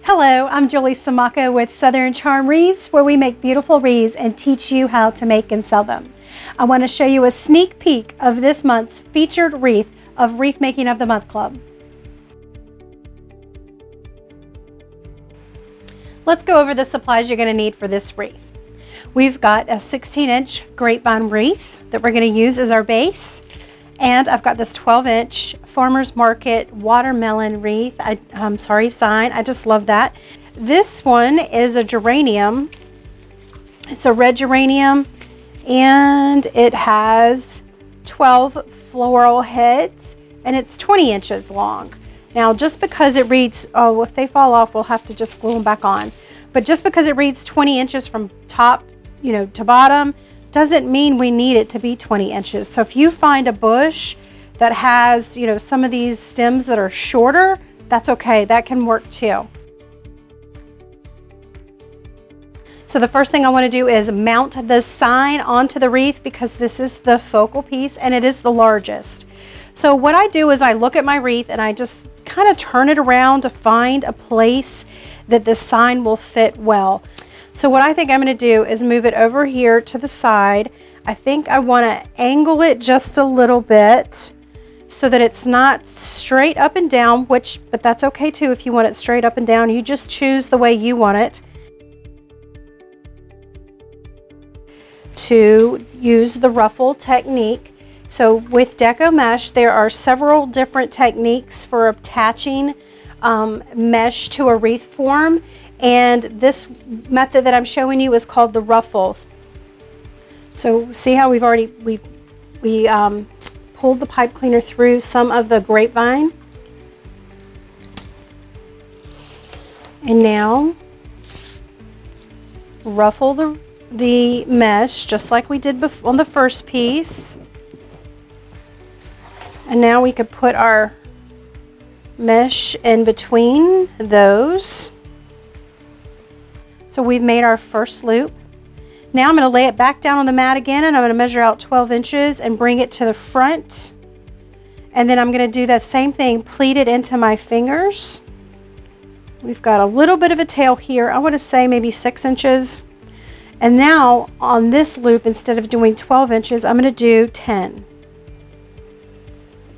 Hello, I'm Julie Samaka with Southern Charm Wreaths, where we make beautiful wreaths and teach you how to make and sell them. I want to show you a sneak peek of this month's featured wreath of Wreath Making of the Month Club. Let's go over the supplies you're going to need for this wreath. We've got a 16-inch grapevine wreath that we're going to use as our base. And I've got this 12-inch Farmer's Market watermelon wreath. Sign. I just love that. This one is a geranium. It's a red geranium, and it has 12 floral heads, and it's 20 inches long. Now, just because it reads, oh, if they fall off, we'll have to just glue them back on. But just because it reads 20 inches from top, to bottom, doesn't mean we need it to be 20 inches. So if you find a bush that has, some of these stems that are shorter, that's okay. That can work too. So the first thing I want to do is mount the sign onto the wreath, because this is the focal piece and it is the largest. So what I do is I look at my wreath and I just kind of turn it around to find a place that the sign will fit well. So what I think I'm going to do is move it over here to the side. I think I want to angle it just a little bit so that it's not straight up and down, but that's okay too if you want it straight up and down. You just choose the way you want it. To use the ruffle technique. So with Deco mesh, there are several different techniques for attaching mesh to a wreath form. And this method that I'm showing you is called the ruffles. So see how we pulled the pipe cleaner through some of the grapevine. And now ruffle the mesh just like we did on the first piece. And now we could put our mesh in between those. So we've made our first loop. Now I'm going to lay it back down on the mat again, and I'm going to measure out 12 inches and bring it to the front. And then I'm going to do that same thing, pleat it into my fingers. We've got a little bit of a tail here. I want to say maybe 6 inches. And now on this loop, instead of doing 12 inches, I'm going to do 10.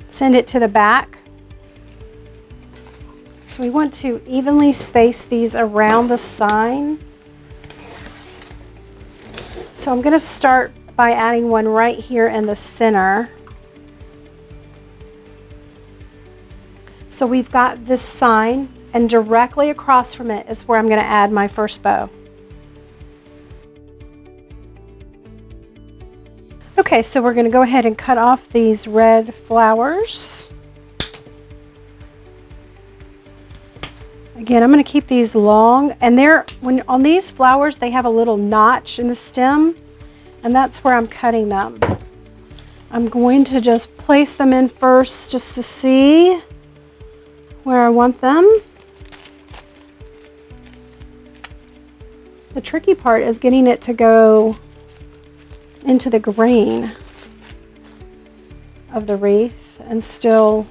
Send it to the back. So we want to evenly space these around the sign. So I'm going to start by adding one right here in the center. So we've got this sign, and directly across from it is where I'm going to add my first bow. Okay, so we're going to go ahead and cut off these red flowers. Again, I'm going to keep these long, and when on these flowers they have a little notch in the stem, and that's where I'm cutting them. I'm going to just place them in first just to see where I want them. The tricky part is getting it to go into the grain of the wreath and still,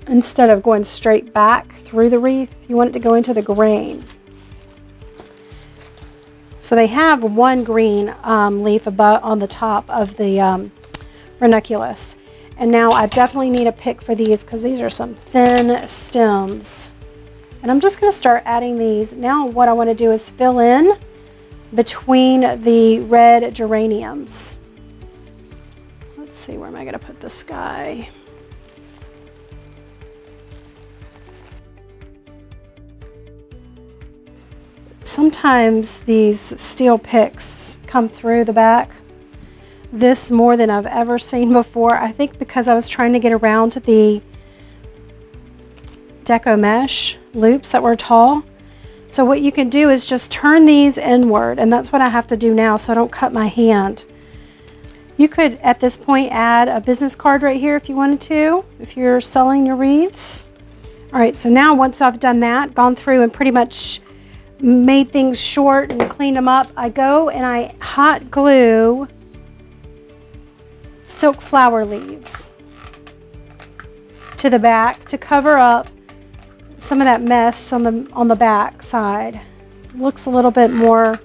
instead of going straight back through the wreath, you want it to go into the grain. So they have one green leaf above on the top of the ranunculus. And now I definitely need a pick for these, because these are some thin stems. And I'm just going to start adding these. Now what I want to do is fill in between the red geraniums. Let's see, where am I going to put this guy? Sometimes these steel picks come through the back. This more than I've ever seen before. I think because I was trying to get around the Deco mesh loops that were tall. So what you can do is just turn these inward, and that's what I have to do now so I don't cut my hand. You could at this point add a business card right here if you wanted to, if you're selling your wreaths. All right, so now once I've done that, gone through and pretty much made things short and cleaned them up, I go and I hot glue silk flower leaves to the back to cover up some of that mess on the back side. Looks a little bit more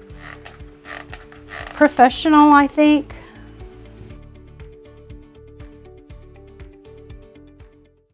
professional, I think.